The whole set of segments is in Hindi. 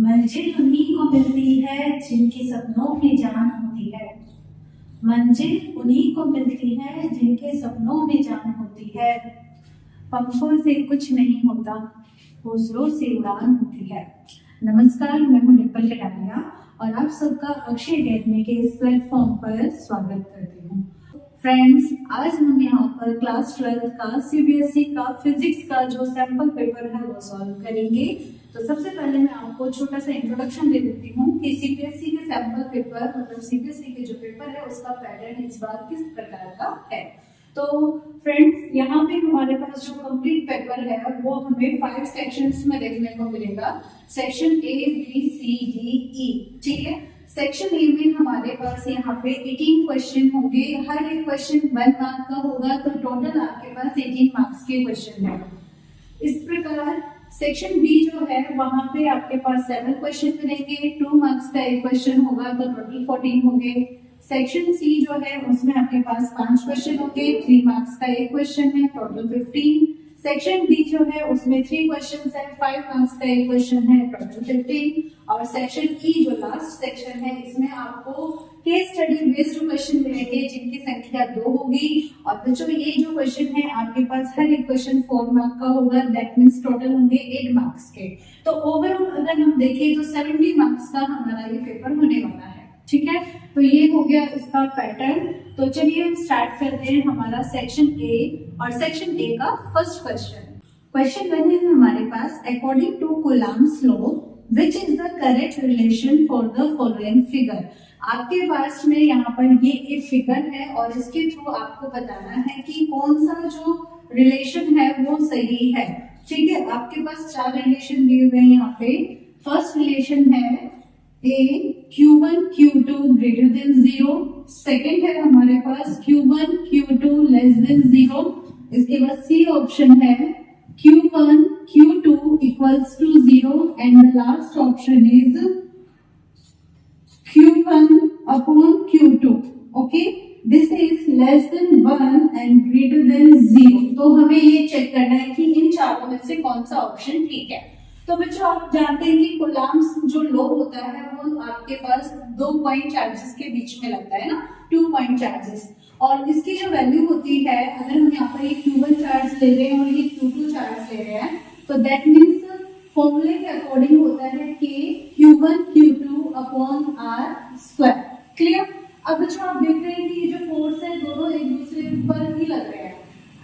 मंजिल उन्हीं को मिलती है जिनके सपनों में जान होती है। मंजिल उन्हीं को मिलती है जिनके सपनों में जान होती है। पंखों से कुछ नहीं होता, हौसलों से उड़ान होती है। नमस्कार, मैं हूं डिम्पल कटारिया और आप सबका अक्षय अकेडमी के इस प्लेटफॉर्म पर स्वागत करती हूँ। फ्रेंड्स, आज हम यहाँ पर क्लास 12 का सीबीएसई का फिजिक्स का जो सैंपल पेपर है वो सॉल्व करेंगे। तो सबसे पहले मैं आपको छोटा सा इंट्रोडक्शन दे देती हूँ कि सीबीएसई के सैंपल पेपर मतलब सीबीएसई के जो पेपर है उसका पैटर्न इस बार किस प्रकार का है। तो फ्रेंड्स, यहाँ पे हमारे पास जो कंप्लीट पेपर है वो हमें 5 सेक्शंस में देखने को मिलेगा। Section A, B, C, D, E, ठीक है। सेक्शन ए में हमारे पास यहाँ पे 18 क्वेश्चन होंगे। हर एक क्वेश्चन 1 मार्क का होगा, तो टोटल आपके पास 18 मार्क्स के क्वेश्चन है। इस प्रकार सेक्शन बी जो है वहां पे आपके पास 7 क्वेश्चन मिलेंगे। 2 मार्क्स का एक क्वेश्चन होगा, तो टोटल 14 होंगे। सेक्शन सी जो है उसमें आपके पास 5 क्वेश्चन होंगे। 3 मार्क्स का एक क्वेश्चन है, टोटल 15। सेक्शन डी जो है उसमें 3 क्वेश्चंस है, 5 मार्क्स का एक क्वेश्चन है, टोटल 15। और सेक्शन ई जो लास्ट सेक्शन है इसमें आपको केस स्टडी बेस्ड क्वेश्चन मिलेंगे जिनकी संख्या 2 होगी। और बच्चों, ये जो क्वेश्चन है आपके पास हर एक क्वेश्चन 4 मार्क का होगा, दैट मींस टोटल होंगे 8 मार्क्स के। तो ओवरऑल अगर हम देखें तो 70 मार्क्स का हमारा ये पेपर होने वाला है, ठीक है। तो ये हो गया इसका पैटर्न। तो चलिए हम स्टार्ट करते हैं हमारा सेक्शन ए। और सेक्शन ए का फर्स्ट क्वेश्चन 1 है हमारे पास, according to Coulomb's law which is the correct relation for the following figure। आपके पास में यहाँ पर ये एक फिगर है और इसके थ्रू आपको बताना है कि कौन सा जो रिलेशन है वो सही है, ठीक है। आपके पास 4 रिलेशन दिए हुए हैं यहाँ पे। फर्स्ट रिलेशन है A Q1 Q2 greater than 0। Second है हमारे पास Q1 Q2 less than 0। इसके बाद C ऑप्शन है Q1 Q2 equals to 0 and the last option is Q1 upon Q2। Okay, this is less than 1 and greater than 0। तो हमें ये चेक करना है कि इन चारों में से कौन सा ऑप्शन ठीक है। तो बच्चों, आप जानते हैं कि कूलम्ब्स जो लॉ होता है वो आपके पास 2 पॉइंट चार्जेस के बीच में लगता है ना, 2 पॉइंट चार्जेस। और इसकी जो वैल्यू होती है, अगर हम यहाँ पर ये Q1 चार्ज ले रहे हैं और ये Q2 चार्ज ले रहे हैं, तो दैट मीन्स फॉर्मूले के अकॉर्डिंग होता है कि Q1 Q2 upon R square. Clear. अब बच्चों, आप देख रहे हैं कि ये जो फोर्स है दोनों एक दूसरे पर ही लग रहे हैं।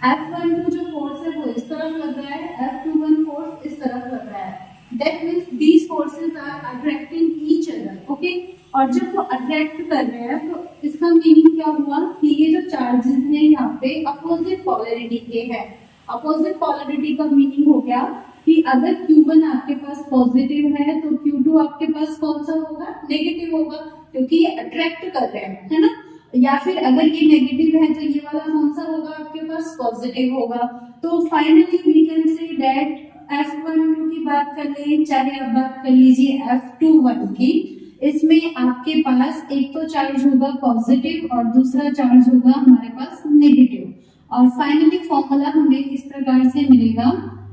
F12 जो फोर्स है वो इस तरफ लग रहा है, F21 फोर्स इस तरफ लग रहा है। That means these forces are attracting each other. Okay, और जब वो अट्रैक्ट कर रहे हैं तो इसका मीनिंग क्या हुआ कि ये जो चार्जेस हैं यहाँ पे अपोजिट पोलैरिटी के हैं। अपोजिट पोलैरिटी का मीनिंग हो गया कि अगर Q1 आपके पास पॉजिटिव है तो Q2 आपके पास कौन सा होगा, नेगेटिव होगा, क्योंकि ये अट्रैक्ट कर रहे हैं, है ना। या फिर अगर ये नेगेटिव है तो ये वाला कौन सा होगा आपके पास, पॉजिटिव होगा। तो finally we can say that F12 की बात कर ले, चाहे अब बात कर लीजिए F21 की, इसमें आपके पास एक तो चार्ज होगा पॉजिटिव और दूसरा चार्ज होगा हमारे पास नेगेटिव। और फाइनली फॉर्मूला हमें इस प्रकार से मिलेगा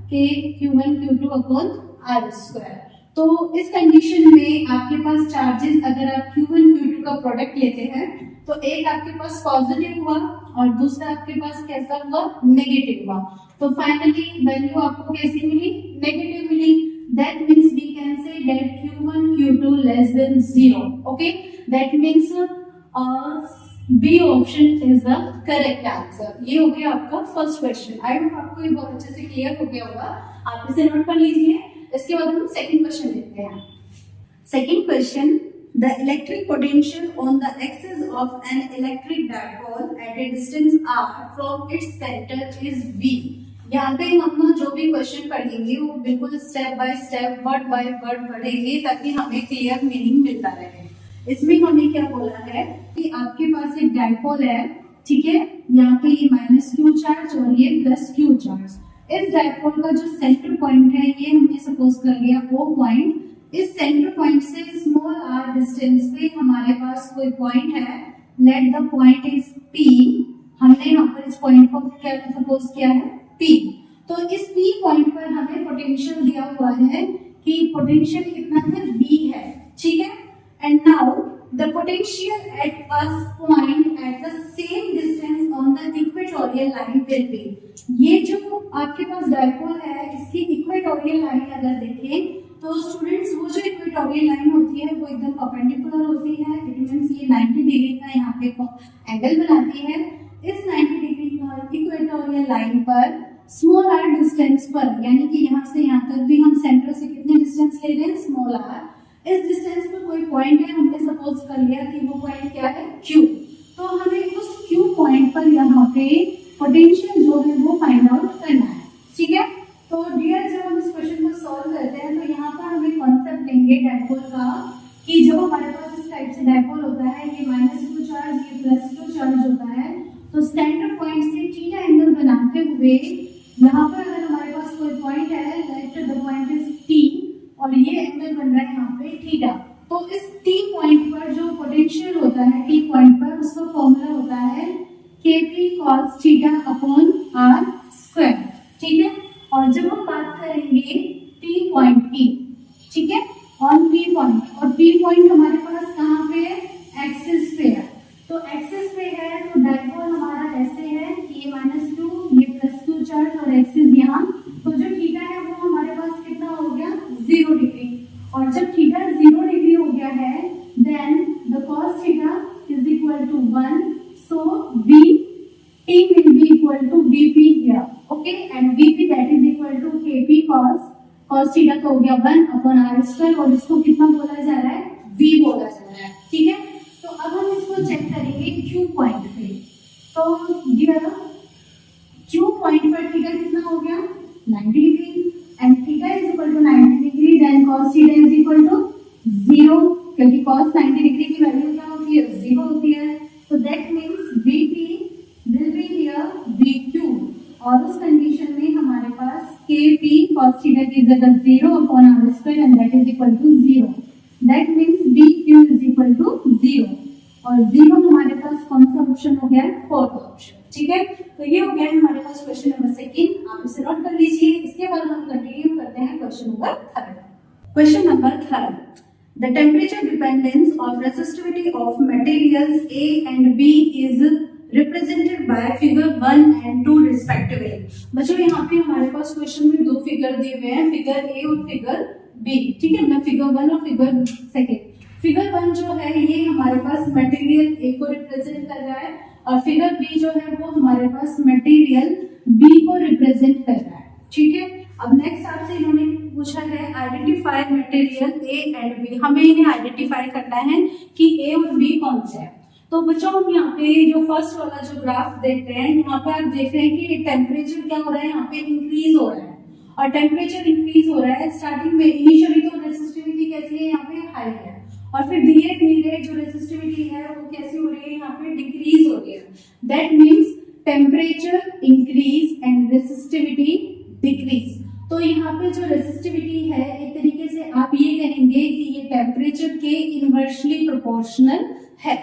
कि Q1 Q2 upon R square. तो इस कंडीशन में आपके पास चार्जेस, अगर आप Q1 Q2 का प्रोडक्ट लेते हैं तो एक आपके पास पॉजिटिव हुआ और दूसरा आपके पास कैसा हुआ, नेगेटिव हुआ। तो फाइनली वैल्यू आपको कैसी मिली, नेगेटिव मिली। That means we can say that Q1 Q2 less than 0। Okay, that means B option is the correct answer. ये हो गया आपका फर्स्ट क्वेश्चन। आई होप आपको ये बहुत अच्छे से क्लियर हो गया होगा, आप इसे नोट कर लीजिए। इसके बाद हम सेकंड क्वेश्चन देखते हैं। Second question, the electric potential on the axis of an electric dipole at a distance r from its center is V। यहाँ पे हम जो भी क्वेश्चन पढ़ेंगे वो बिल्कुल step by step, word by word पढ़ेंगे ताकि हमें क्लियर मीनिंग मिलता रहे। इसमें हमें क्या बोला है कि आपके पास एक डाइपोल है, ठीक है। यहाँ पे ये -Q चार्ज और ये +Q चार्ज। इस डाइपोल का जो सेंटर पॉइंट है ये हमने सपोज कर लिया O पॉइंट। इस सेंटर पॉइंट से स्मॉल r डिस्टेंस पे हमारे पास कोई पॉइंट है, let the point is P। हमने यहाँ पर इस पॉइंट को क्या सपोज किया है, P। तो इस P पॉइंट पर हमें पोटेंशियल दिया हुआ है कि पोटेंशियल कितना है, V है, ठीक है। And now the potential at a point at the same distance on the equatorial line will be. ये जो आपके पास डायपोल है, इसकी इक्वेटोरियल लाइन अगर देखें तो स्टूडेंट्स वो जो इक्वेटोरियल लाइन होती है वो एकदम परपेंडिकुलर होती है। इट मींस ये 90 डिग्री का यहाँ पे एंगल बनाती है। इस 90 डिग्री का इक्वेटोरियल लाइन पर स्मॉल आर डिस्टेंस पर, यानी कि यहाँ से यहाँ तक भी हम सेंटर से कितने डिस्टेंस ले रहे हैं, स्मॉल आर। इस डिस्टेंस पर कोई पॉइंट है, हमने सपोज कर लिया कि वो पॉइंट क्या है, Q। तो हमें उस Q पॉइंट पर यहाँ पे पोटेंशियल जो है वो फाइंड आउट करना है, ठीक है। तो डियर, जब हम इस क्वेश्चन को सॉल्व करते हैं तो यहाँ पर हम एक कॉन्सेप्ट लेंगे डायपोल का, कि जब हमारे पास इस टाइप से डायपोल होता है, ये -2 चार्ज, ये +2 चार्ज होता है, तो सेंटर पॉइंट से थीटा एंगल बनाते हुए यहाँ पर अगर हमारे पास कोई पॉइंट है, let the point is T, और ये एंगल बन रहा है यहाँ पे थीटा, तो इस T पॉइंट पर जो पोटेंशियल होता है T पॉइंट पर, उसका फॉर्मूला होता है Kp cos theta upon r square, ठीक है। और जब हम बात करेंगे P पॉइंट की, ठीक है, ऑन P पॉइंट, और P पॉइंट हमारे पास कहाँ पे है, एक्सिस पे है। तो एक्सिस पे है तो डायपोल हमारा ऐसे है कि ये -2, ये +2 चार्ज और एक्सिस यहाँ, तो जो थीटा है वो हमारे पास कितना हो गया, 0 डिग्री। और जब थीटा 0 डिग्री हो गया है, then the cos theta is equal to 1, so V T will be equal to Vp here, okay, and Vp that is equal to Kp cos theta तो हो गया 1 अपॉन r स्क्वायर, और इसको कितना बोला जा रहा है, V बोला जा रहा है, ठीक है। तो अब हम इसको चेक करेंगे Q पॉइंट पे। तो डियर, Q पॉइंट पर थीटा कितना हो गया, 90 degree, and theta is equal to 90 degree, then cos theta is equal to 0, क्योंकि cos 90 डिग्री की वैल्यू क्या होती है, 0 होती है। तो that means Vp will be here VQ, और उस कंडीशन में हमारे पास Kp cos थीटा की जगह 0 upon r square, and that is equal to 0। That means VQ is equal to 0, और 0 हमारे पास कौन सा ऑप्शन हो गया, फोर्थ ऑप्शन, ठीक है। तो ये हो गया हमारे पास क्वेश्चन नंबर 2, आप इसे नोट कर लीजिए। इसके बाद हम कंटिन्यू करते हैं question number 3। Question number 3, the temperature dependence of resistivity of materials A and B is represented by figure 1 and 2 respectively। बच्चों यहाँ पे हमारे पास क्वेश्चन में दो फिगर दिए हुए हैं, फिगर A और फिगर B, ठीक है। मैं फिगर 1 और फिगर सेकंड, फिगर 1 जो है ये हमारे पास मटेरियल A को रिप्रेजेंट कर रहा है, और फिगर B जो है वो हमारे पास मटेरियल B को रिप्रेजेंट कर रहा है, ठीक है। अब नेक्स्ट आपसे इन्होंने पूछा है identify material A and B। हमें इन्हें आइडेंटिफाई करना है कि A और B कौन से है। तो बच्चों हम यहाँ पे जो फर्स्ट वाला जो ग्राफ देख रहे हैं, यहाँ पे आप देख रहे हैं कि टेम्परेचर क्या हो रहा है, यहाँ पे इंक्रीज हो रहा है, और टेम्परेचर इंक्रीज हो रहा है। स्टार्टिंग में इनिशियली तो रेसिस्टिविटी कैसी है, यहाँ पे हाई है, और फिर धीरे धीरे जो रेसिस्टिविटी है वो कैसी हो रही है, यहाँ पे डिक्रीज हो रही है। That means temperature increase and resistivity decrease. तो यहाँ पे जो रेसिस्टिविटी है, एक तरीके से आप ये कहेंगे कि ये टेम्परेचर के इनवर्सली प्रोपोर्शनल है,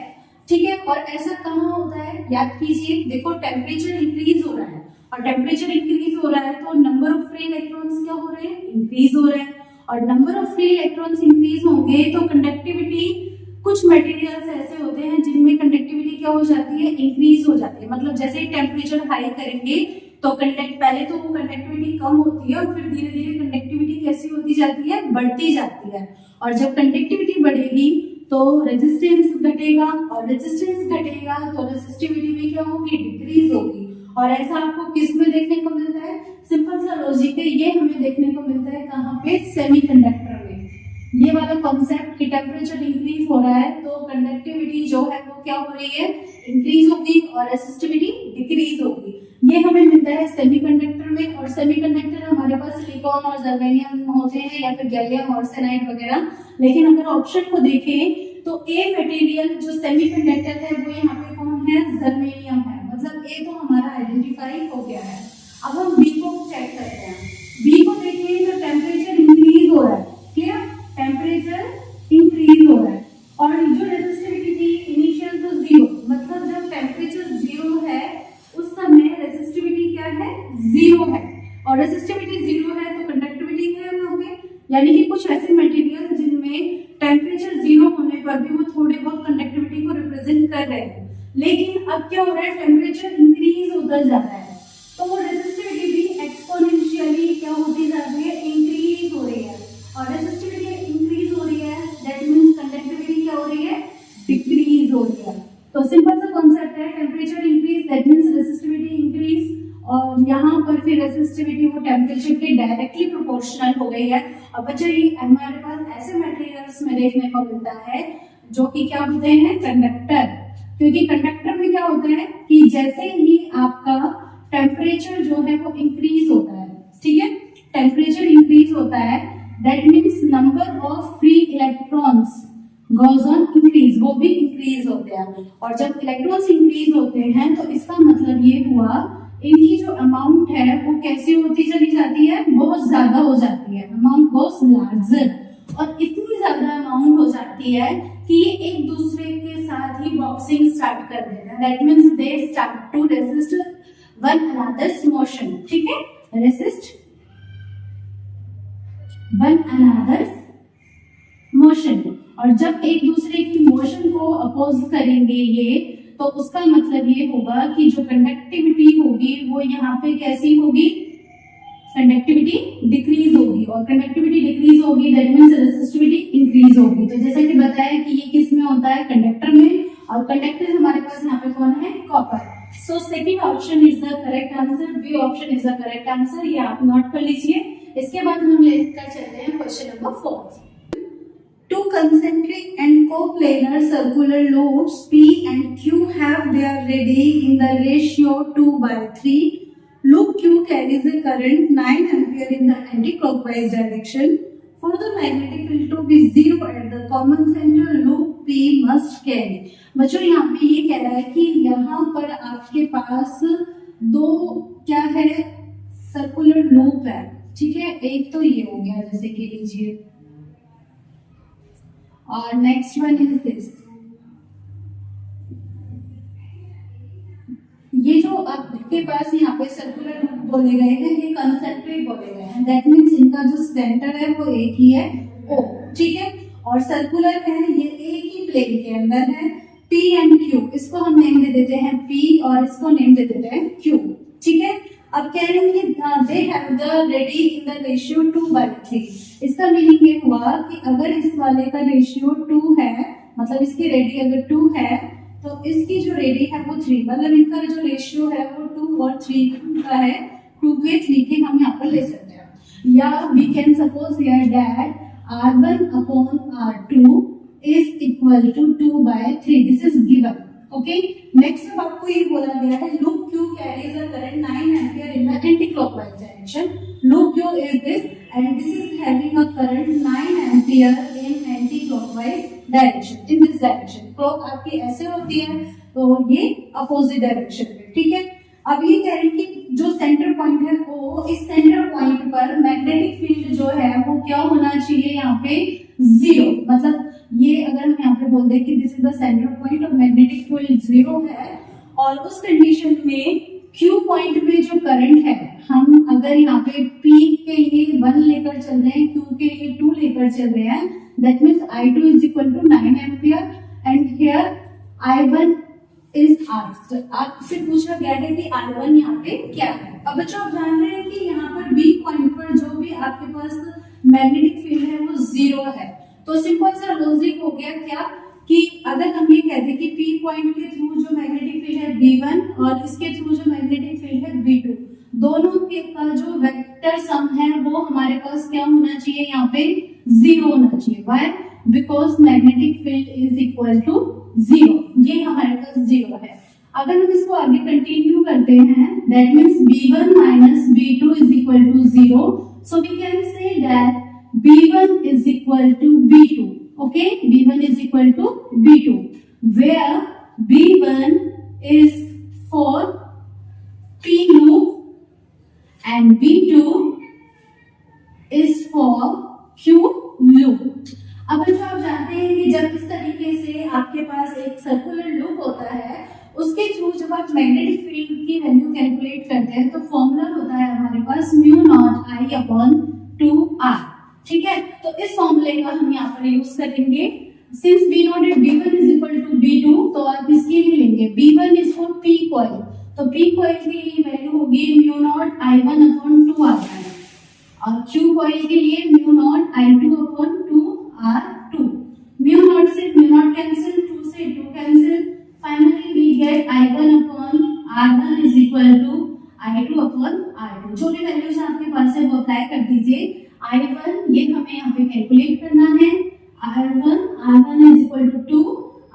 ठीक है। और ऐसा कहाँ होता है, याद कीजिए, देखो टेम्परेचर इंक्रीज हो रहा है, और टेम्परेचर इंक्रीज हो रहा है तो नंबर ऑफ फ्री इलेक्ट्रॉन्स क्या हो रहे हैं, इंक्रीज हो रहे हैं, और number of free electrons increase होंगे तो कंडक्टिविटी, कुछ मटेरियल्स ऐसे होते हैं जिनमें कंडक्टिविटी क्या हो जाती है, इंक्रीज हो जाती है। मतलब जैसे ही टेम्परेचर हाई करेंगे तो पहले तो वो कंडक्टिविटी कम होती है, और फिर धीरे धीरे कंडक्टिविटी कैसी होती जाती है, बढ़ती जाती है। और जब कंडक्टिविटी बढ़ेगी तो रेजिस्टेंस घटेगा, और रेजिस्टेंस घटेगा तो रेसिस्टिविटी भी क्या होगी, डिक्रीज होगी। और ऐसा आपको किस में देखने को मिलता है, सिंपल सा लॉजिक है, ये हमें देखने को मिलता है कहाँ पे, सेमीकंडक्टर में। ये वाला कॉन्सेप्ट कि टेम्परेचर इंक्रीज हो रहा है तो कंडक्टिविटी जो है वो क्या हो रही है, इंक्रीज होगी, और रेसिस्टिविटी डिक्रीज होगी। ये हमें मिलता है सेमीकंडक्टर में, और सेमीकंडक्टर हमारे पास सिलिकॉन और जर्मेनियम होते हैं, या फिर गैलियम आर्सेनाइड वगैरह। लेकिन अगर ऑप्शन को देखें तो ए मटेरियल जो सेमीकंडक्टर है वो यहाँ पे कौन है, जर्मेनियम है। मतलब ए तो हमारा आइडेंटिफाई हो गया है। अब हम बी को चेक करते हैं। बी को देखिए तो टेम्परेचर इंक्रीज हो रहा है, क्लियर, टेम्परेचर इंक्रीज हो रहा है, और जो रेसिस्टिविटी थी इनिशियल तो 0, मतलब जब टेम्परेचर 0 है उस समय रेसिस्टिविटी क्या है, 0 है, और रेसिस्टिविटी 0 है तो कंडक्टिविटी है वहां पे, यानी कि कुछ ऐसे मटेरियल जिनमें टेम्परेचर 0 होने पर भी वो थोड़े बहुत कंडक्टिविटी को रिप्रेजेंट कर रहे हैं, लेकिन अब क्या हो रहा है, टेम्परेचर इंक्रीज होता जा रहा है, तो वो रेसिस्टिविटी भी एक्सपोनेंशियली क्या होती जा रही है, इंक्रीज हो रही है। और रेसिस्टिविटी इंक्रीज हो रही है, दैट मींस कंडक्टिविटी क्या हो रही है, डिक्रीज हो रही है। तो सिंपल सा कॉन्सेप्ट है, temperature increase that means resistivity increase, और यहाँ पर फिर रेसिस्टिविटी वो टेम्परेचर के डायरेक्टली प्रोपोर्शनल हो गई है। अब बच्चों ये हमारे पास ऐसे मटेरियल्स में देखने को मिलता है जो कि क्या होते हैं, कंडक्टर, क्योंकि कंडक्टर में क्या होता है कि जैसे ही आपका टेम्परेचर जो है वो इंक्रीज होता है, ठीक है, टेम्परेचर इंक्रीज होता है, that means number of free electrons goes on increase, वो भी इंक्रीज होते हैं। और जब इलेक्ट्रॉन्स इंक्रीज होते हैं तो इसका मतलब ये हुआ इनकी जो अमाउंट है वो कैसी होती चली जाती है, बहुत ज्यादा हो जाती है, अमाउंट गोस लार्जर, और इतनी ज्यादा अमाउंट हो जाती है कि ये एक दूसरे के साथ ही बॉक्सिंग स्टार्ट कर देते हैं, that means they start to resist one another's motion, ठीक है, रेसिस्ट वन अनदर्स मोशन। और जब एक दूसरे की मोशन को अपोज करेंगे ये, तो उसका मतलब ये होगा कि जो कंडक्टिविटी होगी वो यहाँ पे कैसी होगी, कंडक्टिविटी डिक्रीज होगी, और कंडक्टिविटी डिक्रीज होगी दैट मींस रेसिस्टिविटी इंक्रीज होगी। तो जैसा कि बताया कि ये किस में होता है, कंडक्टर में, और कंडक्टर हमारे पास यहाँ पे कौन है, copper. So second option is the correct answer, B option is the correct answer, ये आप नोट कर लीजिए। इसके बाद हम लेकर चलते हैं question number 4। Two concentric and coplanar circular loops P and Q have their radii in the ratio 2/3. Loop Q carries a current 9 ampere in the anti-clockwise direction. For the magnetic field to be 0 at the common center, loop P must carry. बच्चों यहाँ पे ये कह रहा है कि यहाँ पर आपके पास दो क्या है, सर्कुलर लूप है, ठीक है, एक तो ये हो गया जैसे कि लीजिए, और नेक्स्ट वन इज दिस, ये जो आपके पास यहाँ पे सर्कुलर लूप बोले गए हैं ये कंसेंट्रिक बोले गए हैं, दैट मींस इनका जो सेंटर है वो एक ही है, O, ठीक है, और सर्कुलर है ये एक ही प्लेन के अंदर है, P एंड Q, इसको हम नेम दे देते हैं P और इसको नेम दे देते हैं Q, ठीक है। अब कह रहे हैं कि they have the ready in the ratio 2/3, इसका मीनिंग ये हुआ कि अगर इस वाले का रेशियो 2 है, मतलब इसकी रेडी अगर 2 है तो इसकी जो रेडी है वो 3, मतलब इनका जो रेशियो है वो 2 और 3 का है, 2 के 3 के हम यहाँ पर ले सकते हैं, या we can suppose here that R1 upon R2 is equal to 2/3, this is given, okay. Next अब आपको ये बोला गया है loop Q carries a current 9 ampere in the anti-clockwise direction. Loop Q is this and this is having a current 9 ampere in anti-clockwise direction, in this direction. Clock आपकी ऐसे होती है तो ये अपोजिट डायरेक्शन में, ठीक है। अब ये कह रहे हैं कि जो सेंटर पॉइंट है वो, इस सेंटर पॉइंट पर मैग्नेटिक फील्ड जो है वो क्या होना चाहिए, यहाँ पे 0, मतलब ये अगर हम यहाँ पे बोल दें कि this is the centre point और मैग्नेटिक फील्ड 0 है, और उस कंडीशन में Q पॉइंट में जो करंट है, हम अगर यहाँ पे P के लिए 1 लेकर चल रहे हैं, Q के लिए 2 लेकर चल रहे हैं, that means I2 is equal to 9 ampere and here I1 is asked, आपसे पूछा गया है कि I1 यहाँ पे क्या है। अब बच्चों आप जान रहे हैं कि यहाँ पर B पॉइंट पर जो भी आपके पास मैग्नेटिक फील्ड है वो 0 है, तो सिंपल सा लॉजिक हो गया क्या कि अगर हम ये कहते कि P पॉइंट के थ्रू जो मैग्नेटिक फील्ड है B1 और इसके थ्रू जो मैग्नेटिक फील्ड है B2, दोनों के का जो वेक्टर सम है वो हमारे पास क्या होना चाहिए, यहाँ पे 0 होना चाहिए। Why? Because magnetic field is equal to 0, ये हमारे पास 0 है। अगर हम इसको आगे कंटिन्यू करते हैं, that means B1 minus B2 is equal to 0, so we can say that B1 is equal to B2, okay, B1 is equal to B2, where B1 is for P loop and B2 is for Q loop। अब जो आप जानते हैं कि जब इस तरीके से आपके पास एक सर्कुलर लूप होता है, उसके थ्रू जब आप मैग्नेटिक फील्ड की वैल्यू कैलकुलेट करते हैं तो फॉर्मूला होता है हमारे पास mu naught I upon 2R, ठीक है। तो p कॉइल के लिए वैल्यू होगी mu naught I1 upon 2R1 और q कॉइल के लिए mu naught I2 upon 2R2। Mu naught से म्यू नॉट कैंसिल, 2 से 2 cancel, finally we get I1 upon R1 is equal to I2 upon R2। जो भी वैल्यूज आपके पास है वो अप्लाई कर दीजिए। I1 ये हमें यहाँ पे कैलकुलेट करना है, R1 is equal to 2,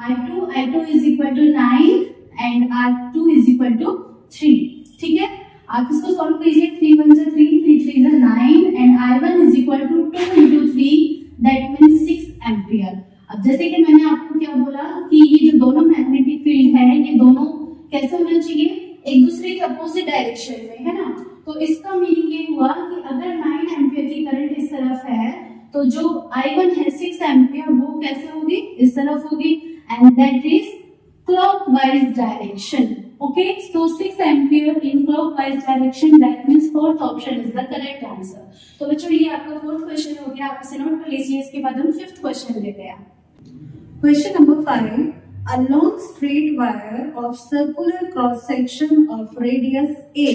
I2 is equal to 9 and R2 is equal to 3। ठीक है, आप इसको सॉल्व कीजिए। 3 1 जा 3, 3 3 जा 9 and I1 is equal to 2 into 3 that means 6 ampere. अब जैसे कि मैंने आपको क्या बोला कि ये जो दोनों मैग्नेटिक फील्ड है ये दोनों कैसे होना चाहिए, एक दूसरे के अपोजिट डायरेक्शन में, है ना। तो इसका मीनिंग ये हुआ कि अगर 9 एम्पियर की करंट इस तरफ है तो जो I1 है 6 एम्पियर वो कैसे होगी, इस तरफ होगी and that is clockwise direction. Okay, so 6 ampere in clockwise direction that means fourth option is the correct answer. तो बच्चों ये आपका फोर्थ क्वेश्चन हो गया, आप इसे नोट कर लीजिए। इसके बाद हम फिफ्थ क्वेश्चन लेते हैं। Question number 5, a long straight wire of circular cross section of radius a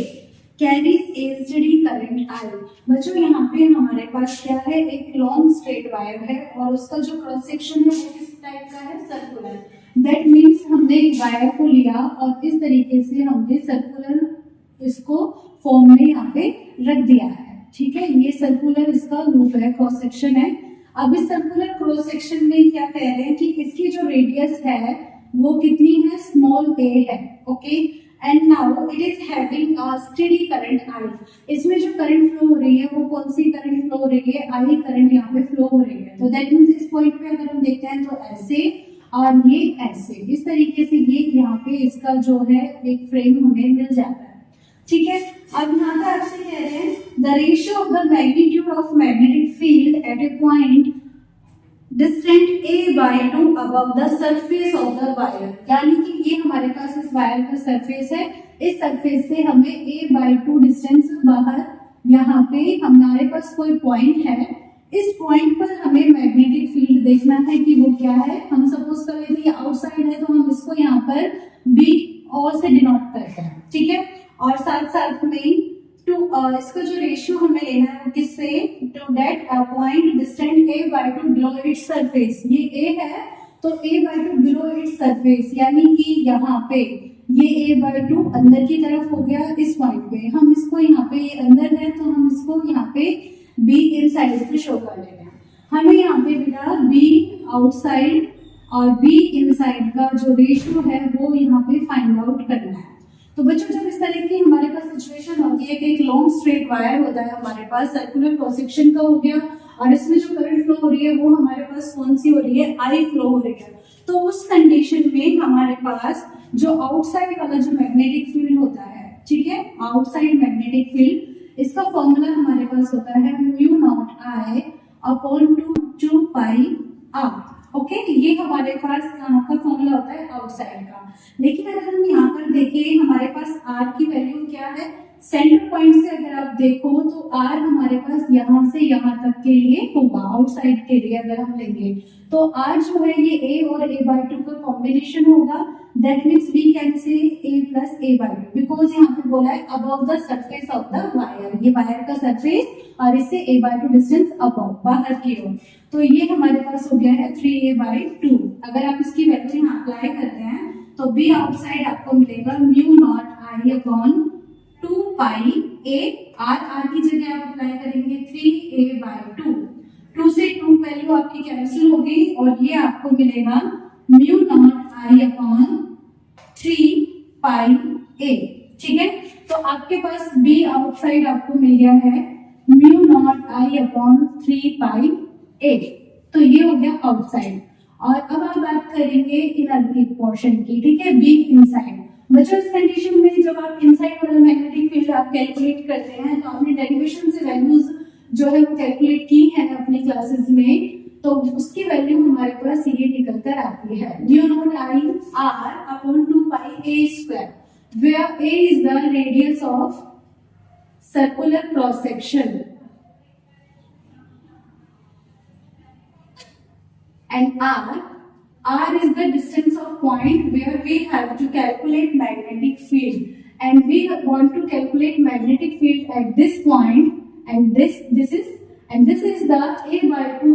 carries a steady current I। बच्चों यहाँ पे हमारे पास क्या है, एक लॉन्ग स्ट्रेट वायर है और उसका जो क्रॉस सेक्शन है वो किस टाइप का है, सर्कुलर। दैट मीन्स हमने एक वायर को लिया और इस तरीके से हमने सर्कुलर इसको फॉर्म में यहाँ पे रख दिया है। ठीक है, ये सर्कुलर इसका लूप है, क्रॉस सेक्शन है। अब इस सर्कुलर क्रॉस सेक्शन में क्या कह रहे हैं कि इसकी जो रेडियस है वो कितनी है, स्मॉल a है। Okay, and now it is having a steady current I। इसमें जो करंट फ्लो हो रही है वो कौन सी करंट फ्लो हो रही है, I करंट यहाँ पे फ्लो हो रही है। तो दैट मींस इस पॉइंट पे अगर हम देखते हैं तो ऐसे और ये ऐसे, इस तरीके से ये यहाँ पे इसका जो है एक फ्रेम हमें मिल जाता है। ठीक है, अब यहाँ पे आपसे कह रहे हैं the ratio of the magnitude of magnetic field at A point distant a by 2 above the surface of the wire। यानी कि ये हमारे पास इस वायर का सरफेस है, इस सरफेस से हमें a by 2 डिस्टेंस बाहर यहाँ पे हमारे पास कोई पॉइंट है, इस पॉइंट पर हमें मैग्नेटिक फील्ड देखना है कि वो क्या है। हम सपोज कर लेते हैं आउटसाइड है तो हम इसको यहाँ पर b और से डिनोट करते हैं। ठीक है, और साथ साथ में टू इसका जो रेशियो हमें लेना है वो किससे, to that point distant a by 2 below its surface. ये a है तो a by 2 below its surface, यानी कि यहाँ पे ये a by 2 अंदर की तरफ हो गया इस पॉइंट पे। हम इसको यहाँ पे ये अंदर है तो हम इसको यहाँ पे b इनसाइड से शो कर लेते हैं। हमें यहाँ पे बेटा b आउटसाइड और b इनसाइड का जो रेशियो है वो यहाँ पे फाइंड आउट करना है। तो बच्चों जब इस तरह की हमारे पास सिचुएशन होती है कि एक लॉन्ग स्ट्रेट वायर होता है हमारे पास, सर्कुलर क्रॉस सेक्शन का हो गया और इसमें जो करंट फ्लो हो रही है वो हमारे पास कौन सी हो रही है, I फ्लो हो रही है। तो उस कंडीशन में हमारे पास जो आउटसाइड वाला जो मैग्नेटिक फील्ड होता है, ठीक है, आउटसाइड मैग्नेटिक फील्ड, इसका फॉर्मूला हमारे पास होता है mu naught I upon 2 pi r। Okay, ये हमारे पास यहाँ का फॉर्मूला होता है आउटसाइड का। लेकिन अगर हम यहाँ पर देखें हमारे पास r की वैल्यू क्या है, सेंटर पॉइंट से अगर आप देखो तो r हमारे पास यहाँ से यहाँ तक के लिए होगा, आउटसाइड के लिए अगर हम लेंगे तो r जो है ये a और a by 2 का कॉम्बिनेशन होगा। That means we can say a plus a by 2 because यहाँ पे बोला है above the surface of the wire, ये वायर का सरफेस और इससे a by 2 डिस्टेंस अबव बाहर की ओर। तो ये हमारे पास हो गया है 3a by 2। अगर आप इसकी वैल्यू यहाँ अप्लाई करते हैं तो b आउटसाइड आपको मिलेगा mu naught I upon 2 pi a, r की जगह आप अप्लाई करेंगे 3a by 2। 2 से 2 वैल्यू आपकी कैंसिल होगी और ये आपको मिलेगा mu naught I upon 3 pi a। ठीक है, तो आपके पास b आउटसाइड आपको मिल गया है mu naught I upon 3 pi a। तो ये हो गया आउटसाइड। और अब आप बात करेंगे इनर की पोर्शन की, ठीक है, बी इनसाइड। बच्चों इस कंडीशन में जब आप इनसाइड वाला मैग्नेटिक फील्ड आप कैलकुलेट करते हैं तो आपने डेरिवेशन से वैल्यूज जो है वो कैलकुलेट की है अपनी क्लासेस में, तो उसकी वैल्यू हमारे पास ये निकल कर आती है mu naught I r upon 2 pi a square, where a is the radius of circular cross section and r is the distance of point where we have to calculate magnetic field to calculate magnetic field at this point, and this is the A/2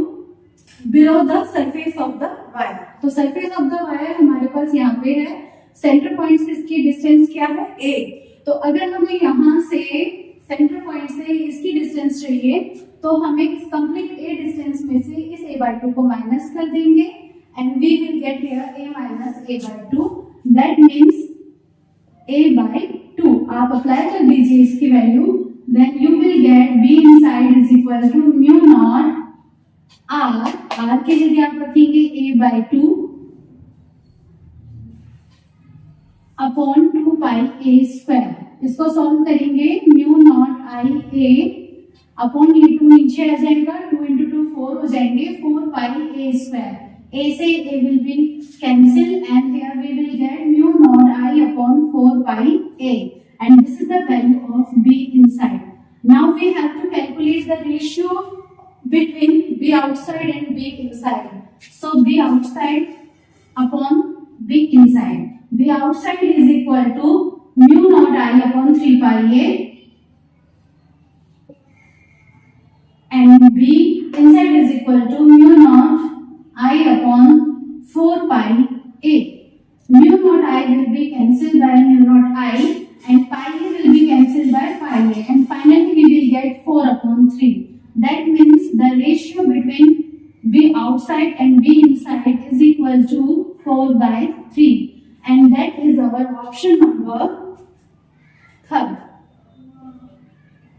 below the surface of the wire. तो surface of the wire हमारे पास यहाँ पे है, सेंटर पॉइंट से इसकी डिस्टेंस क्या है A। तो अगर हमें यहाँ से सेंटर पॉइंट से इसकी डिस्टेंस चाहिए तो हमें इस कंप्लीट A डिस्टेंस में से इस A/2 को माइनस कर देंगे and we will get here A minus A/2, that means A/2। आप अप्लाई कर दीजिए इसकी value, then you will get B inside is equal to mu naught R की जगह आप रखेंगे A/2 upon 2 pi A square. इसको सॉल्व करेंगे, mu naught i A upon ये 2 नीचे आ जाएगा, 2 into 2 4 हो जाएंगे, 4 पाई A स्क्वायर। A से A will be cancel and here we will get mu naught I upon 4 pi A, and this is the value of B inside. Now we have to calculate the ratio between B outside and B inside. So B outside upon B inside. B outside is equal to mu naught I upon 3 pi A and B inside is equal to mu naught I upon 4 pi A. Mu naught I will be cancelled by mu naught I and pi A will be cancelled by pi A, and finally we will get 4 upon 3. That means the ratio between B outside and B inside is equal to 4 by 3, and that is our option number 3rd.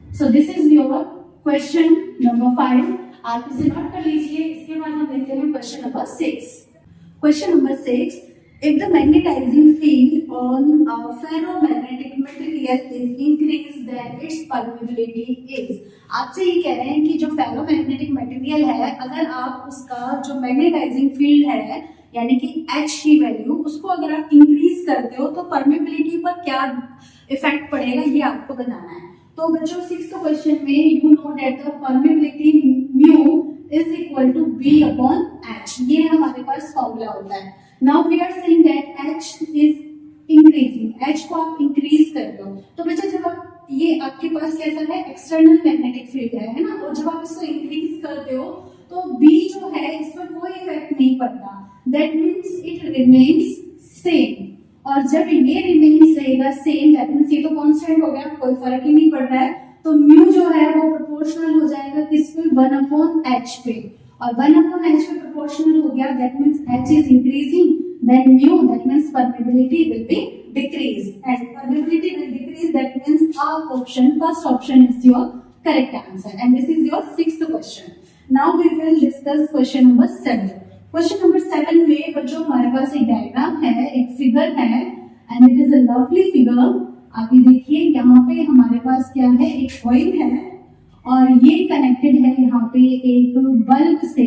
So this is your question number 5. आप इसे नोट कर लीजिए। इसके बाद हम देखते हैं question number 6। Question number 6, if the magnetizing field on a ferromagnetic material is increased then its permeability is। आपसे ये कह रहे हैं कि जो फेरोमैग्नेटिक मटेरियल है, अगर आप उसका जो मैग्नेटाइजिंग फील्ड है यानी कि H की वैल्यू उसको अगर आप इंक्रीज करते हो तो परमेबिलिटी पर क्या इफेक्ट पड़ेगा, ये आपको बताना है। तो बच्चों 6th क्वेश्चन में you know that the permeability mu is equal to B upon H, ये हमारे पास फॉर्मूला होता है। Now we are saying that H is increasing, H को आप इंक्रीज करते हो तो बच्चा जब आप ये आपके पास कैसा है एक्सटर्नल मैग्नेटिक फील्ड है ना, और जब आप इसको इंक्रीज करते हो तो बी जो है इस पर कोई इफेक्ट नहीं पड़ता, that means it remains same. और जब ये रिमेन्स रहेगा सेम दैट मीन्स ये तो कांस्टेंट हो गया, कोई फर्क ही नहीं पड़ रहा है, तो म्यू जो है वो प्रोपोर्शनल हो जाएगा किस पे 1 अपॉन एच पे, और 1 अपॉन एच पे प्रोपोर्शनल हो गया that means H is increasing, then mu that means permeability will be decrease, and permeability will decrease that means our option first option is your correct answer, and this is your 6th question. Now we will discuss question number 7। Question number 7 में बच्चों हमारे पास एक डायग्राम है, एक फिगर है, and it is a lovely figure. आप ये देखिए यहाँ पे हमारे पास क्या है, एक कॉइल है और ये कनेक्टेड है यहाँ पे एक बल्ब से,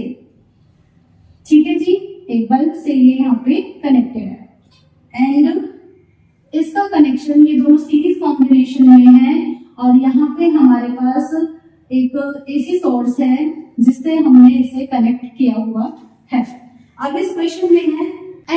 ठीक है जी, एक बल्ब से ये यहाँ पे कनेक्टेड है, एंड इसका कनेक्शन ये दोनों सीरीज कॉम्बिनेशन में है, और यहाँ पे हमारे पास एक एसी सोर्स है जिससे हमने इसे कनेक्ट किया हुआ है। अब इस क्वेश्चन में है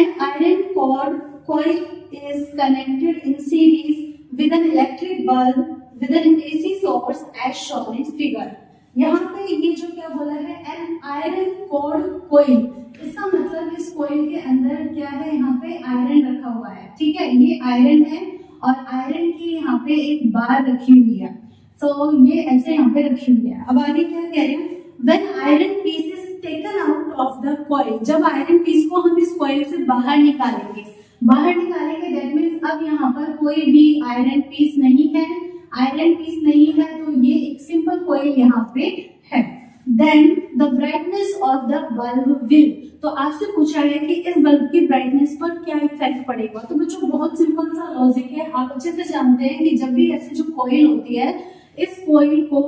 an iron core coil is connected in series with an electric bulb with an AC source as shown in figure. यहाँ पे ये जो क्या बोला है एन आयरन कोर कॉइल, इसका मतलब इस कॉइल के अंदर क्या है, यहाँ पे आयरन रखा हुआ है, ठीक है, ये आयरन है और आयरन की यहाँ पे एक बार रखी हुई है, तो ये ऐसे यहाँ पे रखी हुई है। अब आगे क्या कह रहे हैं, when iron piece is taken out of the coil, जब आयरन पीस को हम इस कॉइल से बाहर निकालेंगे दैट मीन्स अब यहाँ पर कोई भी आयरन पीस नहीं है, तो ये एक सिंपल कॉइल यहाँ पे है। Then the brightness of the bulb will, तो आपसे पूछा गया कि इस बल्ब की ब्राइटनेस पर क्या इफेक्ट पड़ेगा। तो बच्चों बहुत सिंपल सा लॉजिक है, आप अच्छे से जानते हैं कि जब भी ऐसे जो कॉइल होती है, इस कॉइल को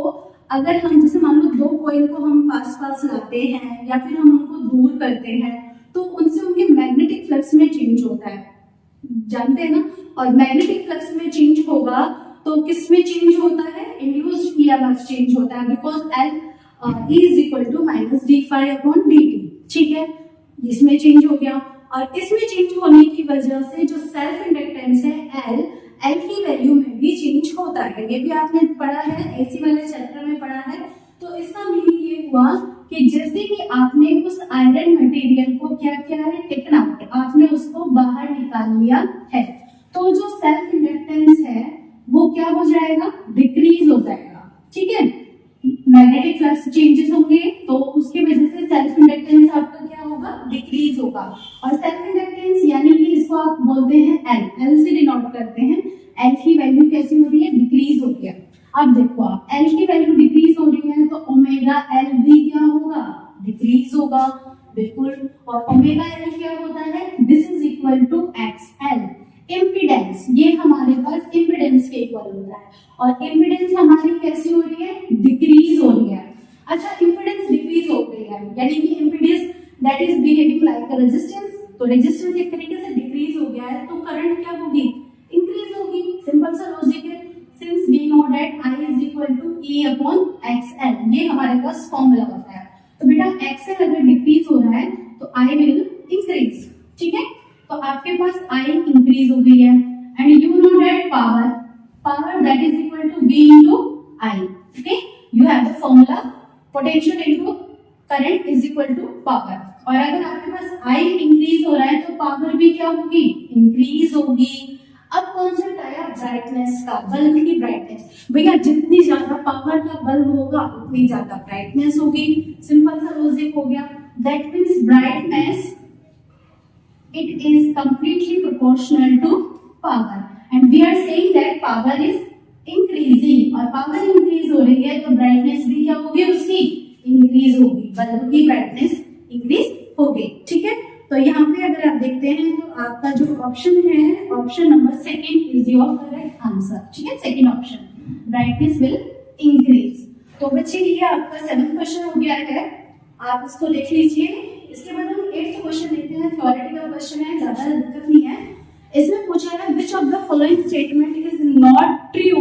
अगर हम जैसे मान लो 2 कॉइल को हम पास लाते हैं या फिर हम उनको दूर करते हैं तो उनसे उनके मैग्नेटिक फ्लक्स में चेंज होता है, जानते हैं ना, और मैग्नेटिक फ्लक्स में चेंज होगा तो किस में चेंज होता है, इंड्यूस्ड ईएमएफ चेंज होता है, because L E is equal to minus d phi upon dt, ठीक है, इसमें चेंज हो गया, और इसमें चेंज होने की वजह से जो सेल्फ इंडक्टेंस है L की वैल्यू में भी चेंज होता होता है, ये भी आपने पढ़ा है, एसी वाले चैप्टर में पढ़ा है। तो इसका मीनिंग ये हुआ कि जैसे कि आपने उस आयरन मटेरियल को क्या किया है, टेकन आउट, आपने उसको बाहर निकाल लिया है, तो जो सेल्फ इंडक्टेंस है वो क्या हो जाएगा, डिक्रीज हो जाएगा। ठीक है, मैग्नेटिक फ्लक्स चेंजेस होंगे तो उसकी वजह से सेल्फ इंडक्टेंस आपका क्या होगा, डिक्रीज होगा। और सेल्फ इंडक्टेंस यानी कि इसको आप बोलते हैं एल से डिनोट करते हैं। एल की वैल्यू कैसी हो रही है, डिक्रीज हो रही है। अब देखो आप, एल की वैल्यू डिक्रीज हो रही है तो ओमेगा एल भी क्या होगा, डिक्रीज होगा, बिल्कुल। और ओमेगा एल क्या होता है, this is equal to X L. Impedance, ये हमारे पास इम्पीडेंस के इक्वल होता है, और इम्पीडेंस हमारी कैसी हो रही है, डिक्रीज हो रही है। अच्छा, इम्पीडेंस डिक्रीज हो गई है, यानी कि impedance that is behaving like a resistance, तो रेजिस्टेंस एक तरीके से डिक्रीज हो गया है, तो करंट क्या होगी, इंक्रीज होगी। सिंपल सा लॉजिक है, since we know that I is equal to E upon XL, ये हमारे पास फॉर्मूला होता है। तो बेटा XL अगर डिक्रीज हो रहा है तो I will increase, ठीक है। तो आपके पास I इंक्रीज हो गई है, and you know that power that is equal to V into I, okay. You have the formula potential into current is equal to power. और अगर आपके पास I इंक्रीज हो रहा है तो पावर भी क्या होगी, इंक्रीज होगी। अब कॉन्सेप्ट आया ब्राइटनेस का, बल्ब की ब्राइटनेस। भैया जितनी ज्यादा पावर का बल्ब होगा उतनी ज्यादा ब्राइटनेस होगी, सिंपल सा लॉजिक हो गया। That means brightness it is completely proportional to power, and we are saying that power is increasing, और power increase हो रही है तो brightness भी क्या होगी, उसकी increase होगी, बल्ब की brightness increase होगी। ठीक है, तो यहाँ पे अगर आप देखते हैं तो आपका जो ऑप्शन है, option number second is your correct answer. ठीक है, second option, brightness will increase. तो बच्चे ये आपका 7th क्वेश्चन हो गया है, आप इसको लिख लीजिए। इसके बाद हम 8th क्वेश्चन देखते हैं, थ्योरेटिकल क्वेश्चन है, ज्यादा दिक्कत नहीं है। इसमें पूछा है which of the following statement is not true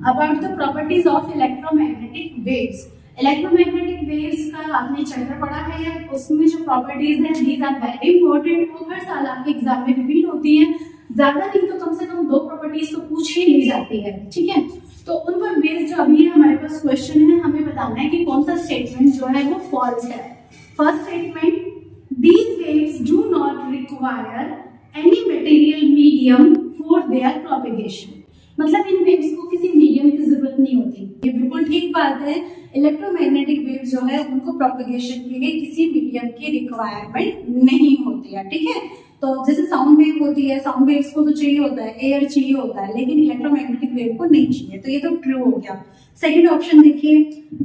about the properties of electromagnetic waves. Electromagnetic waves का आपने चैप्टर पढ़ा है, उसमें जो प्रॉपर्टीज हैं दीज आर वेरी इंपॉर्टेंट, वो हर साल आपके एग्जाम में रिपीट होती है। ज्यादा नहीं तो कम से कम 2 प्रॉपर्टीज तो पूछ ही ली जाती है। ठीक है, तो उन पर बेस्ड जो अभी हमारे पास क्वेश्चन है, हमें बताना है कि कौन सा स्टेटमेंट जो है वो फॉल्स है। First statement, these waves do not require any material medium for their propagation, मतलब इन वेव्स को किसी मीडियम की जरूरत नहीं होती। ये बिल्कुल ठीक बात है, इलेक्ट्रोमैग्नेटिक वेव्स जो है उनको प्रोपेगेशन के लिए किसी मीडियम की रिक्वायरमेंट नहीं होती है। ठीक है, तो जैसे साउंड वेव होती है, साउंड वेव्स को तो चाहिए होता है, एयर चाहिए होता है, लेकिन इलेक्ट्रोमैग्नेटिक वेव को नहीं चाहिए, तो ये तो ट्रू हो गया। सेकंड ऑप्शन देखिए,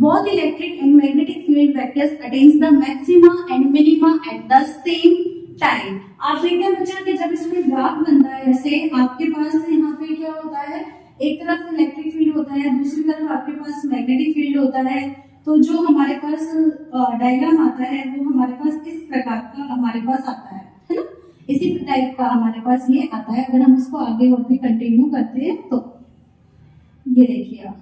both electric and magnetic field vectors attains the maxima and minima at the same time। आप देखते हैं बच्चा कि जब इसमें ग्राफ बनता है, ऐसे आपके पास यहाँ पे क्या होता है, एक तरफ इलेक्ट्रिक फील्ड होता है, दूसरी तरफ आपके पास मैग्नेटिक फील्ड होता है। तो जो हमारे पास डायग्राम आता है वो हमारे पास इस प्रकार का हमारे पास आता है ना, इसी टाइप का हमारे पास ये आता है। अगर हम इसको आगे और भी कंटिन्यू करते हैं तो ये देखिए आप,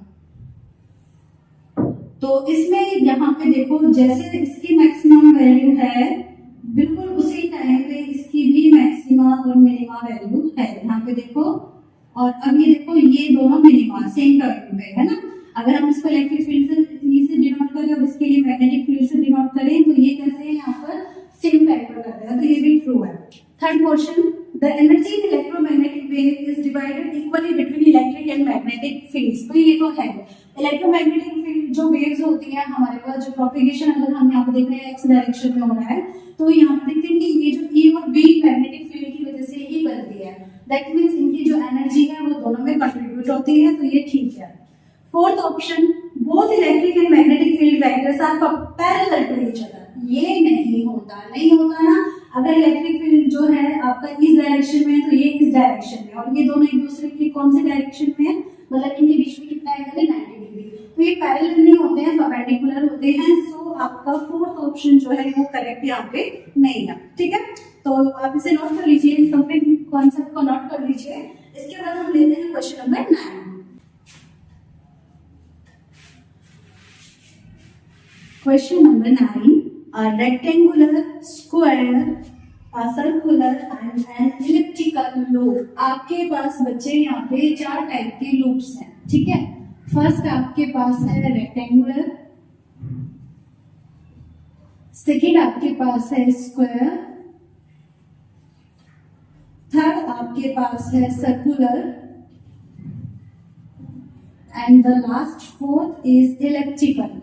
तो इसमें यहाँ पे देखो जैसे इसकी मैक्सिमम वैल्यू है, बिल्कुल उसी टाइम पे इसकी भी मैक्सिमा और मिनिमा वैल्यू है। यहाँ पे देखो, और अब ये देखो ये दोनों मिनिमा सेम टाइम पे है ना। अगर हम इसको इलेक्ट्रिक फील्ड से डिनोट करें और इसके लिए मैग्नेटिक फील्ड से डिनोट करें तो ये कैसे है, यहाँ पर सेम टाइप का कर देगा, तो ये भी ट्रू है। Third question, the energy in electromagnetic wave is divided equally between electric and magnetic fields. तो ये तो है, इलेक्ट्रोमैग्नेटिक फील्ड जो वेव्स होती है हमारे पास, जो प्रोपेगेशन अगर हम यहाँ पे देख रहे हैं एक्स डायरेक्शन में हो रहा है, तो यहाँ पे देखते हैं कि ये जो ई और बी मैग्नेटिक फील्ड की वजह से ही बनती है। दैट मींस इनकी जो एनर्जी है वो दोनों में कंट्रीब्यूट होती है, तो ये ठीक है। Fourth option, both electric and magnetic field vectors are parallel to each other. ये नहीं होता ना। अगर इलेक्ट्रिक फील्ड जो है आपका इस डायरेक्शन में है तो ये इस डायरेक्शन में, और ये दोनों एक दूसरे के कौन से डायरेक्शन में है, मतलब इनके बीच में कितना एंगल है, 90 डिग्री। तो ये पैरेलल नहीं होते हैं, परपेंडिकुलर होते हैं। सो आपका फोर्थ ऑप्शन जो है वो करेक्ट यहाँ पे नहीं है। ठीक है, तो आप इसे नोट कर लीजिए, इस कंप्लीट कॉन्सेप्ट को नोट कर लीजिए। इसके बाद हम लेते हैं question number 9। Question number 9, a rectangular, square, a circular and an elliptical loop। आपके पास बच्चे यहाँ पे 4 टाइप के लूप्स हैं। ठीक है। फर्स्ट आपके पास है रेक्टेंगुलर, सेकेंड आपके पास है स्क्वायर, थर्ड आपके पास है circular, and the last fourth is elliptical.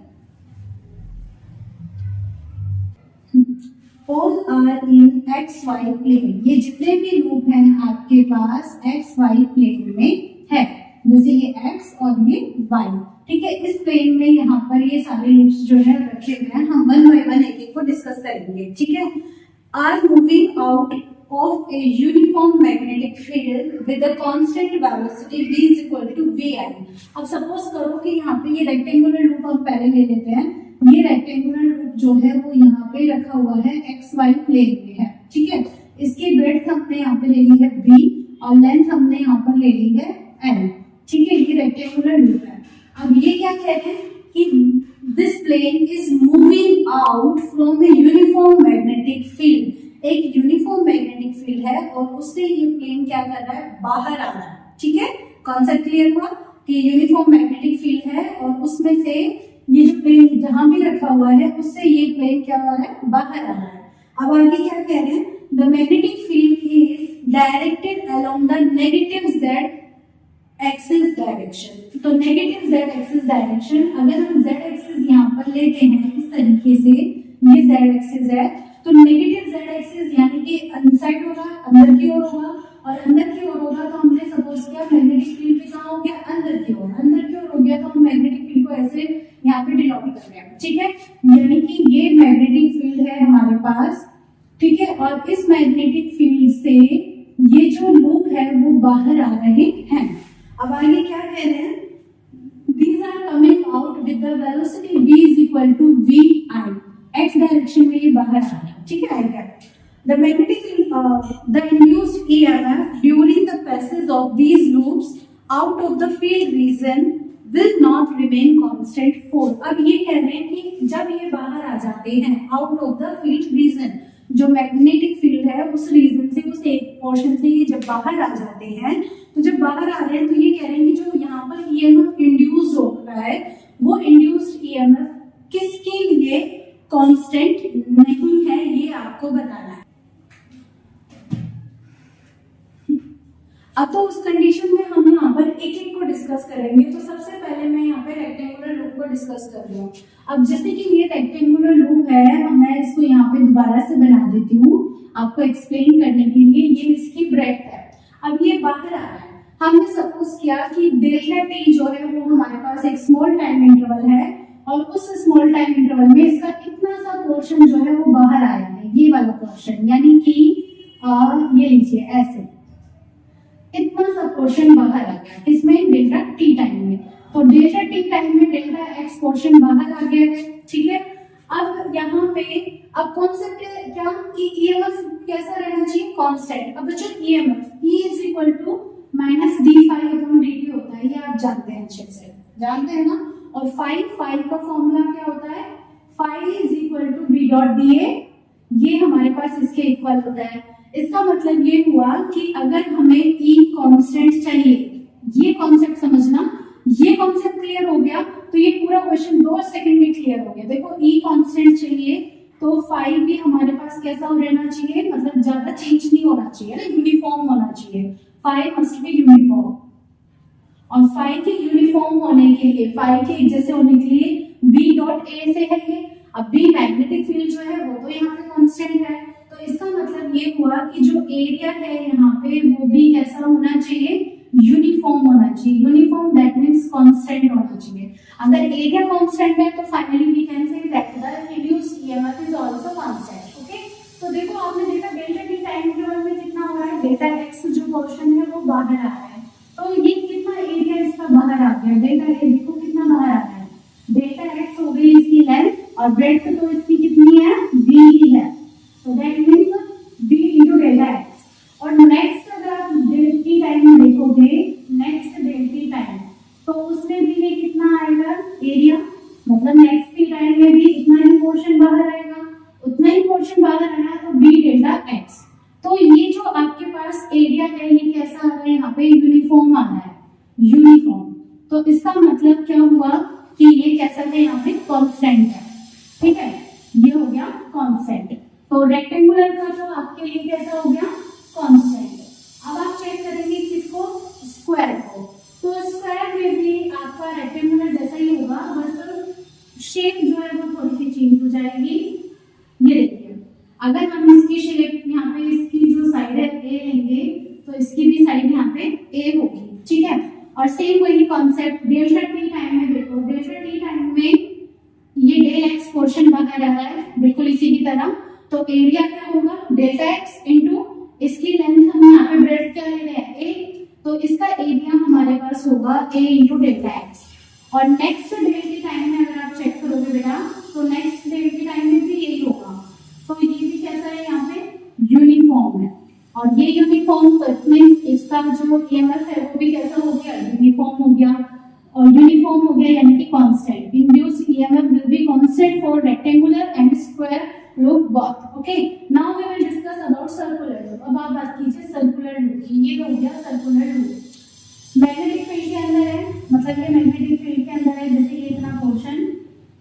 All are in XY plane। ये जितने भी लूप हैं आपके पास XY प्लेन में है, जैसे ये X और ये Y, ठीक है। इस प्लेन में यहाँ पर ये सारे लूप्स जो है रखे हुए हैं, हम वन बाय वन एक एक को डिस्कस करेंगे, ठीक है। Are moving out of a uniform magnetic field with a constant velocity v is equal to vi। अब सपोज करो कि यहाँ पे ये रेक्टेंगुलर लूप हम पहले ले लेते हैं। ये रेक्टेंगुलर लूप जो है वो यहाँ पे रखा हुआ है XY प्लेन में है, ठीक है। इसकी ब्रेड्थ हमने यहाँ पे ले ली है b और लेंथ हमने यहाँ पर ले ली है l, ठीक है। ये रेक्टेंगुलर लूप है। अब ये क्या कह रहे हैं कि this plane is moving out from a uniform magnetic field. एक यूनिफॉर्म मैग्नेटिक फील्ड है और उससे ये प्लेन क्या कर रहा है, बाहर आ रहा है, ठीक है। कॉन्सेप्ट क्लियर हुआ कि यूनिफॉर्म मैग्नेटिक फील्ड है और उसमें से ये जो प्लेन जहां भी रखा हुआ है उससे ये प्लेन क्या हो रहा है, बाहर आ रहा है। अब आगे क्या कह रहे हैं, the magnetic field is directed along the negative z axis direction. तो नेगेटिव z एक्सिस डायरेक्शन, अगर हम z एक्सिस यहाँ पर लेते हैं इस तरीके से, ये z एक्सिस है, तो नेगेटिव z एक्सिस यानी कि इनसाइड होगा, अंदर की ओर होगा, और अंदर की ओर होगा तो हमने सपोज किया मैग्नेटिक फील्ड भी कहाँ हो गया, अंदर की ओर। अंदर की ओर हो गया तो हम मैग्नेटिक फील्ड को ऐसे यहाँ पे डिनोट कर रहे हैं, ठीक है। यानी कि ये मैग्नेटिक फील्ड है हमारे पास, ठीक है। और इस मैग्नेटिक फील्ड से ये जो लूप है वो बाहर आ रहे हैं। अब आगे क्या कह रहे हैं, these are coming out with the velocity v is equal to vi, x direction में ये बाहर आ रहा है, ठीक है। आएगा the magnetic field, the induced EMF during the passage of these loops out of the field region will not remain constant for। अब ये कह रहे हैं कि जब ये बाहर आ जाते हैं out of the field region, जो मैग्नेटिक फील्ड है उस रीजन से, उस एक पोर्शन से ये जब बाहर आ जाते हैं, तो जब बाहर आ रहे हैं तो ये कह रहे हैं कि जो यहाँ पर EMF इंड्यूस हो रहा है वो इंड्यूस्ड EMF किसके लिए कांस्टेंट नहीं है, ये आपको बताना है। अब तो उस कंडीशन में हम यहाँ पर एक एक को डिस्कस करेंगे। तो सबसे पहले मैं यहाँ पे रेक्टेंगुलर लूप को डिस्कस कर रही हूँ। अब जैसे कि ये रेक्टेंगुलर लूप है, मैं इसको यहाँ पे दोबारा से बना देती हूँ आपको एक्सप्लेन करने के लिए। ये इसकी ब्रेड्थ है। अब ये बाहर आ रहा है, हमने सपोज किया कि डेल्टा टी जो है वो हमारे पास एक स्मॉल टाइम इंटरवल है और उस स्मॉल टाइम इंटरवल में इसका इतना सा पोर्शन जो है वो बाहर आया है, ये वाला पोर्शन, यानी कि ये लीजिए ऐसे इतना सा पोर्शन बाहर आ गया इसमें डेल्टा टी टाइम में। तो डेल्टा टी टाइम में डेल्टा एक्स पोर्शन बाहर आ गया है, ठीक है। अब यहाँ पे अब कॉन्सेप्ट क्या कि ईएमएफ कैसा रहना चाहिए, कांस्टेंट। अब बच्चों EMF E is equal to minus d phi upon d t होता है, ये आप जानते हैं, अच्छे से जानते हैं ना। और फाई का फॉर्मूला क्या होता है, phi is equal to B dot d A, ये हमारे पास इसके इक्वल होता है। इसका मतलब ये हुआ कि अगर हमें E कांस्टेंट चाहिए, ये कॉन्सेप्ट समझना, ये कॉन्सेप्ट क्लियर हो गया तो ये पूरा क्वेश्चन 2 सेकंड में क्लियर हो गया। देखो E कांस्टेंट चाहिए तो फाई भी हमारे पास कैसा रहना चाहिए, मतलब ज्यादा चेंज नहीं होना चाहिए ना, यूनिफॉर्म होना चाहिए। फाई मस्ट बी यूनिफॉर्म, और फाई के यूनिफॉर्म होने के लिए, फाई के एक जैसे होने के लिए बी डॉट ए से है ये। अब बी मैग्नेटिक फील्ड जो है वो तो यहाँ पे कांस्टेंट है, तो इसका मतलब ये हुआ कि जो एरिया है यहाँ पे वो भी कैसा होना चाहिए, यूनिफॉर्म होना चाहिए। यूनिफॉर्म दैट मींस कांस्टेंट होना चाहिए। अगर एरिया कांस्टेंट है तो finally we can say that the induced EMF is also constant. Okay, तो देखो आपने देखा डेल्टा टी टाइम इंटरवल में कितना हो रहा है, डेल्टा एक्स जो पोर्शन है वो बाहर आ रहा है। तो ये कितना एरिया इसका बाहर आ गया, डेल्टा ए देखो कितना बाहर आ रहा है, डेल्टा एक्स हो गई इसकी लेंथ, और ब्रेड्थ तो इसकी कितनी है, बी ही है। So that means b into delta x। और नेक्स्ट अगर आप डेल्टा टी टाइम में देखोगे, नेक्स्ट डेल्टा टी टाइम, तो उसमें भी ये कितना आएगा एरिया, मतलब नेक्स्ट टी टाइम में भी इतना ही पोर्शन बाहर आएगा, उतना ही पोर्शन बाहर आया तो b डेल्टा x। तो ये जो आपके पास एरिया है ये कैसा आ रहा है, यहाँ पे यूनिफॉर्म आ रहा है, यूनिफॉर्म। तो मतलब क्या हुआ कि ये कैसा है, यहाँ पे कांस्टेंट है, ठीक है, ये हो गया कांस्टेंट। तो रेक्टेंगुलर का तो आपके लिए कैसा हो गया, कांस्टेंट। अब आप चेक करेंगे किसको, स्क्वायर को। तो स्क्वायर में भी आपका रेक्टेंगुलर जैसा ही होगा, बस शेप जो है वो थोड़ी सी चेंज हो जाएगी। ये देखिए, अगर हम इसकी शेप यहाँ पे इसकी जो साइड है ए लेंगे तो इसकी भी साइड यहाँ पे ए होगी, ठीक है। और सेम वही कॉन्सेप्ट डेल्टा टी टाइम में देखो, डेल्टा टी टाइम में ये डेल एक्स पोर्शन बाहर आ रहा है बिल्कुल इसी की तरह, तो एरिया क्या होगा, डेल्टा एक्स इंटू इसकी लेंथ, हम यहाँ पे ब्रेड क्या ले रहे हैं, ए, तो इसका एरिया हमारे पास होगा ए इंटू डेल्टा एक्स। और नेक्स्ट डेल के टाइम में अगर आप चेक करोगे बेटा, तो नेक्स्ट डेल के टाइम में भी यही होगा। तो ये भी कैसा है, यहाँ पे यूनिफॉर्म है, और ये यूनिफॉर्म मींस इसका जो ईएमएफ है वो भी कैसा हो गया, यूनिफॉर्म हो गया। और यूनिफॉर्म हो गया यानी कि constant. Induced EMF will be constant for rectangular and square loop both. Okay, now we will discuss about circular loop. अब आप बात कीजिए सर्कुलर लूप की। ये हो गया सर्कुलर लूप। मैग्नेटिक फील्ड के अंदर है, मतलब ये मैग्नेटिक फील्ड के अंदर है, जैसे ये इतना पोर्शन,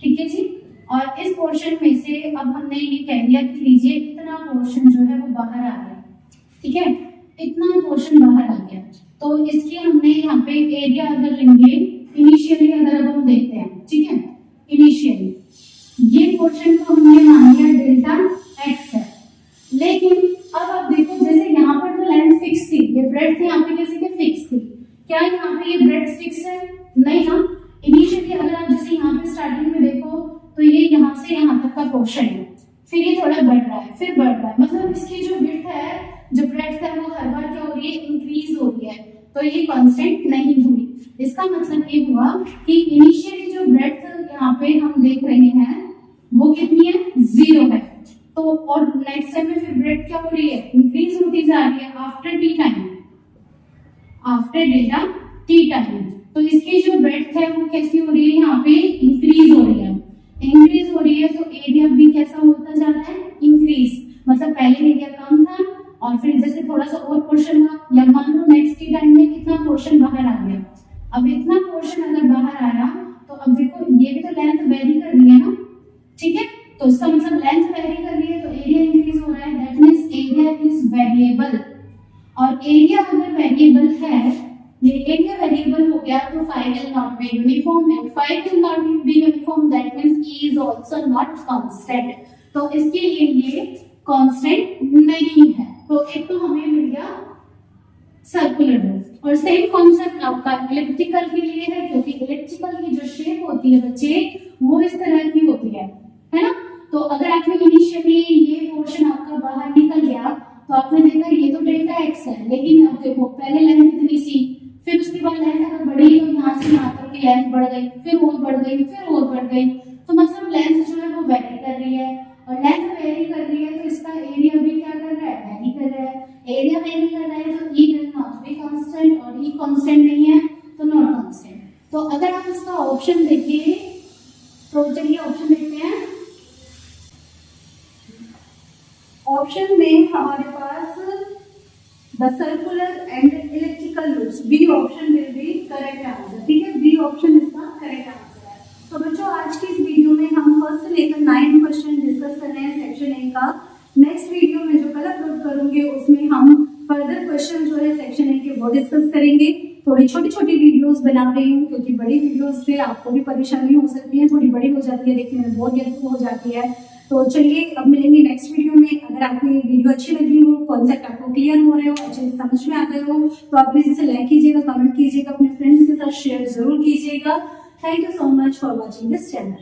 ठीक है जी। और इस पोर्शन में से अब हमने ये कह दिया कि लीजिए इतना पोर्शन जो है वो बाहर आ गया, ठीक है, इतना पोर्शन बाहर आ गया। तो इसकी हमने यहाँ पे एरिया अगर लेंगे, इनिशियली अगर अब हम देखते हैं, ठीक है, इनिशियली ये पोर्शन को हमने मान लिया डेल्टा एक्स है। लेकिन अब आप देखो, जैसे यहाँ पर तो लेंथ फिक्स थी, ये ब्रेड थी यहाँ पे कैसे कि फिक्स थी, क्या यहाँ पे ये ब्रेड फिक्स है, नहीं ना। इनिशियली अगर आप जैसे यहाँ पे स्टार्टिंग में देखो तो ये यहाँ से यहाँ तक का पोर्शन है, फिर ये थोड़ा बढ़ रहा है, फिर बढ़ रहा है, मतलब इसकी जो विड्थ है, जो ब्रेड्थ है, वो हर बार क्या हो रही है, इंक्रीज हो रही है। तो ये कांस्टेंट नहीं हुई। इसका मतलब ये हुआ कि इनिशियली जो ब्रेड्थ यहाँ पे हम देख रहे हैं वो कितनी है, 0 है। तो और नेक्स्ट टाइम में फिर ब्रेड्थ क्या हो रही है, इंक्रीज होती जा रही है after T time, after delta T time. तो इसकी जो ब्रेड्थ है वो कैसी हो रही है, यहाँ पे इंक्रीज हो रही है, इंक्रीज हो रही है। तो एरिया भी कैसा होता जा रहा है, इंक्रीज, मतलब पहले एरिया कम था और फिर जैसे थोड़ा सा और पोर्शन हुआ, या मान लो नेक्स्ट टी टाइम में कितना पोर्शन बाहर आ गया। अब इतना पोर्शन अगर बाहर आया तो अब देखो ये भी तो लेंथ वेरी कर रही है ना, ठीक है, तो इसका मतलब लेंथ वेरी कर रही है तो एरिया इंक्रीज हो रहा है, that means area is variable. और एरिया अगर वेरिएबल है, ये एरिया वेरिएबल हो गया तो phi will not be uniform, and phi will not be uniform, that means E is also not constant. तो इसके लिए ये कांस्टेंट नहीं है। तो एक तो हमें मिल गया सर्कुलर लूप। और सेम कॉन्सेप्ट आपका इलेक्ट्रिकल के लिए है, क्योंकि इलेक्ट्रिकल की जो शेप होती है बच्चे वो इस तरह की होती है ना। तो अगर आपने इनिशियली ये पोर्शन आपका बाहर निकल गया तो आपने देखा ये तो डेल्टा एक्स है, लेकिन अब देखो पहले लेंथ इतनी सी, फिर उसके बाद लेंथ अगर बढ़ी तो यहाँ से यहाँ तक की लेंथ बढ़ गई, फिर और बढ़ गई, फिर और बढ़ गई। तो मतलब लेंथ जो है वो वेरी कर रही है, और लेंथ वेरी कर रही है तो इसका एरिया भी क्या कर रहा है, वेरी कर रहा है। एरिया वेरी कर रहा है तो ई विल नॉट बी कांस्टेंट, और ई कांस्टेंट नहीं है तो नॉट कांस्टेंट। तो अगर आप इसका ऑप्शन देखिए तो चलिए ऑप्शन देखते हैं। ऑप्शन में हमारे पास the circular and electrical loops, B option will be correct answer, ठीक है, बी ऑप्शन इसका करेक्ट आंसर है। तो बच्चों आज की इस वीडियो में हम फर्स्ट से लेकर 9 क्वेश्चन डिस्कस कर रहे हैं सेक्शन ए का। नेक्स्ट वीडियो में जो कल अपलोड करूंगे उसमें हम फर्दर क्वेश्चन जो है सेक्शन ए के वो डिस्कस करेंगे। थोड़ी छोटी छोटी वीडियोस बना रही हूँ क्योंकि बड़ी वीडियोस से आपको भी परेशानी हो सकती है, थोड़ी बड़ी हो जाती है, देखने में बोरियत हो जाती है। तो चलिए अब मिलेंगे नेक्स्ट वीडियो में। अगर आपको ये वीडियो अच्छी लगी हो, कॉन्सेप्ट आपको क्लियर हो रहे हो, अच्छे से समझ में आ गए हो, तो आप प्लीज इसे लाइक कीजिएगा, कमेंट कीजिएगा, अपने फ्रेंड्स के साथ शेयर जरूर कीजिएगा। Thank you so much for watching this channel.